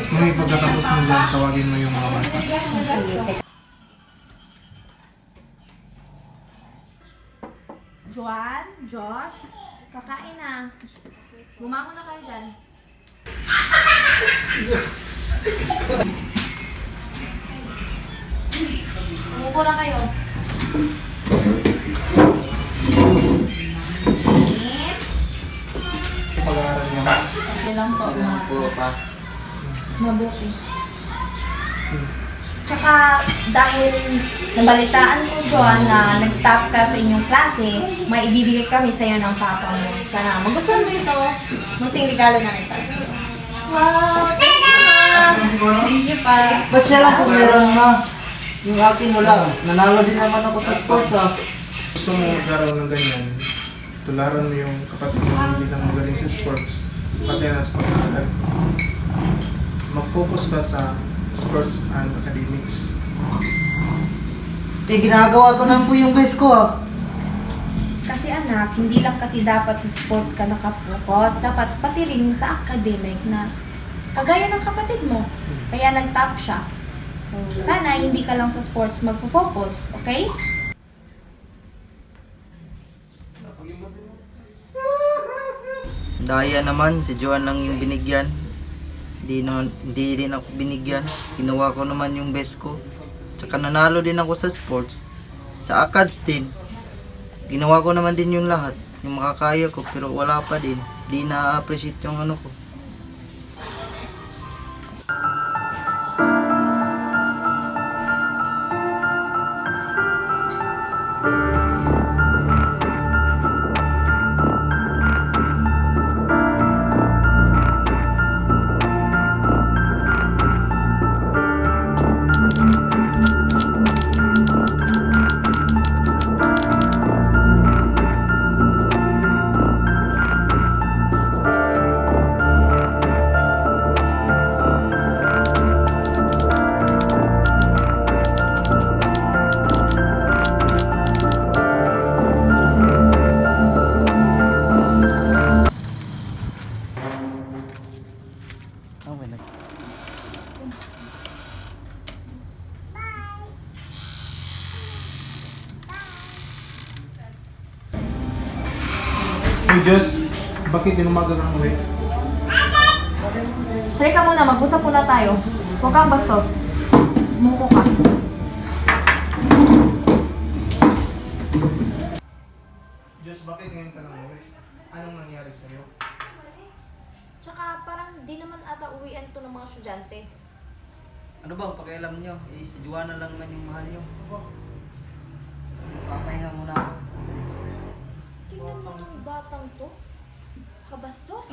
Mami, pagkatapos mo dyan, tawagin mo yung mga bata. Juan, Josh, kakain na. Bumangon na kayo dyan. Umupo na kayo. Pag-aaral niya. Okay lang po. Mabuti. Tsaka dahil nabalitaan ko, Joan, na nag-top ka sa inyong klase, may ibibigay kami sa'yo ng papa mo. Sana magustuhan mo ito. Munting regalo namin para sa'yo. Wow! Thank you, ma! Thank you, pa. Ba't siya lang po meron, ma? Yung akin wala. Nanalo din naman ako sa sports, ah. Gusto mo mag-aaral ng ganyan, tularan mo yung kapatid mo hindi lang magaling sa sports, pati na sa pag-aaral. Mag-focus ka sa sports and academics. Eh, ginagawa ko na po yung best ko, ah. Kasi anak, hindi lang kasi dapat sa sports ka nakapokus, dapat pati rin sa academic na kagaya ng kapatid mo. Kaya nag-top siya. So, sana hindi ka lang sa sports magpo-focus, okay? Daya naman, si Joan lang yung binigyan. Hindi din ako binigyan. Ginawa ko naman yung best ko. Tsaka nanalo din ako sa sports. Sa ACADS din. Ginawa ko naman din yung lahat. Yung makakaya ko, pero wala pa din. Di na-appreciate yung ano ko. Hey Diyos, bakit din umaga kang uwi? Halika muna, mag-usap muna tayo. Huwag kang bastos. Umupo ka. Diyos, bakit ngayon ka nang uwi? Anong nangyari sa'yo? Tsaka parang di naman ata uwian to ng mga estudyante. Ano ba ang pakialam nyo? Eh, si Joanna lang naman yung mahal nyo. Papahinga muna ako. Tingnan mo ng batang to. Kabastos.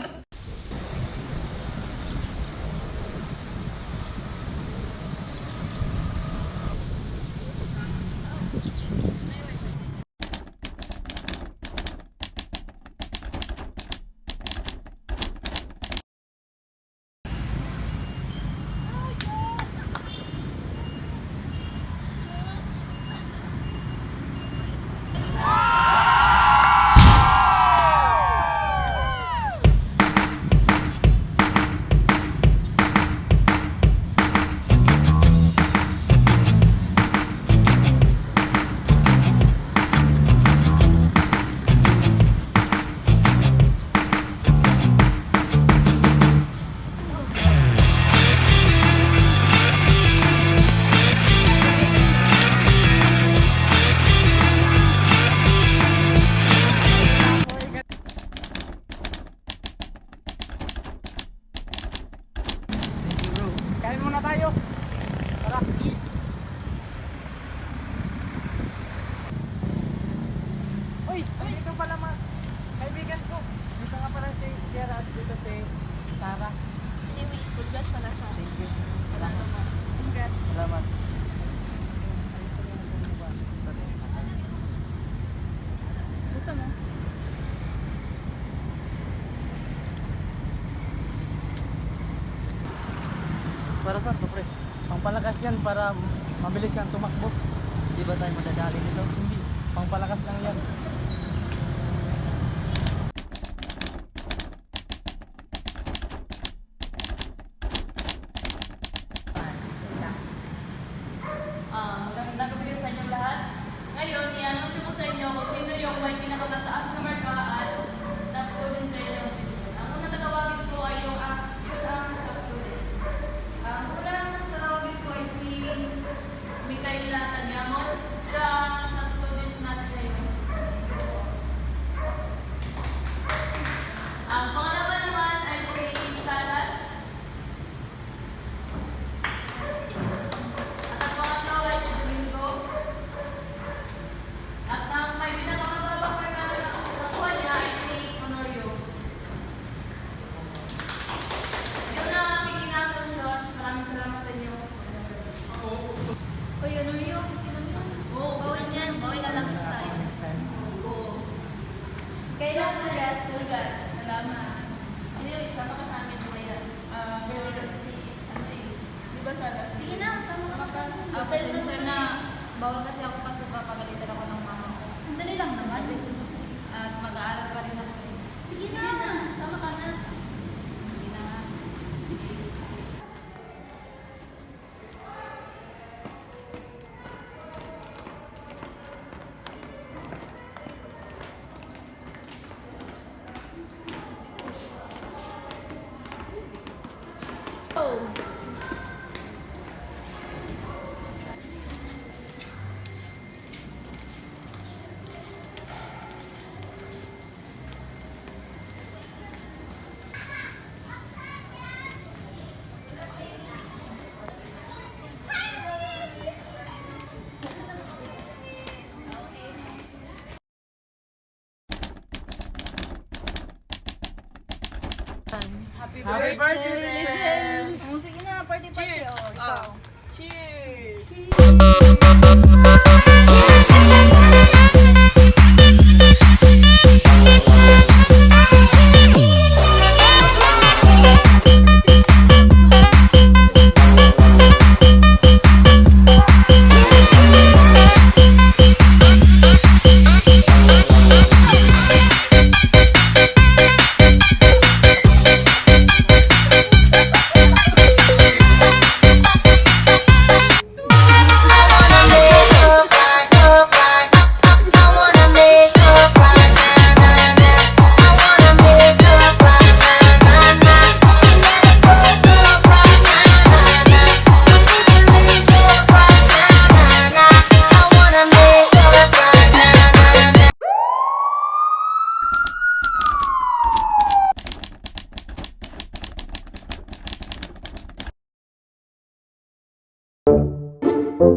Salamat. Gusto mo? Para saan to, pre? Pangpalakas yan para mabilis kang tumakbo. Di ba tayo madadali nito? Hindi. Pangpalakas lang yan. Happy Happy birthday, Lisel! Oh, sige na, party. Oh, ikaw.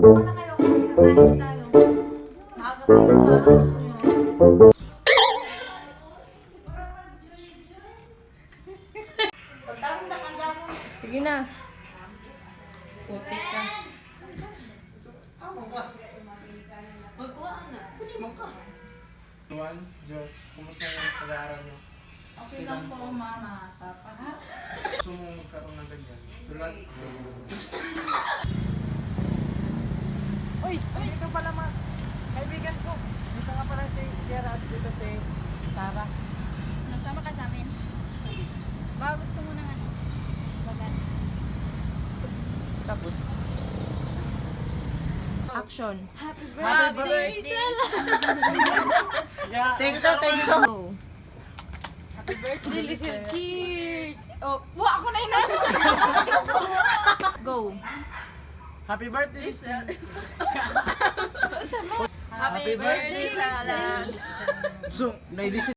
Wala kayo kasi kakain na tayo. Maaga pa yung pasok nyo. Sige na. Putik ka. Juan, Diyos, kumusta yung pag-aaral niyo? Okay lang po, mama. Papa, ha? Gusto mo magkaroon ng ganyan? Tulad, Uy! Dito pala mga kaibigan ko. Dito nga pala si Kiara at dito si Sarah. Sama ka sa amin. Baka gusto mo ng ano? Bagat. Tapos, Action. Happy birthday! yeah. Thank you. Go. Happy birthday, Lisel. Cheers! Oh, ako na yun. Go. Happy birthday, Lisel! Happy birthday, Salas! So, nailisip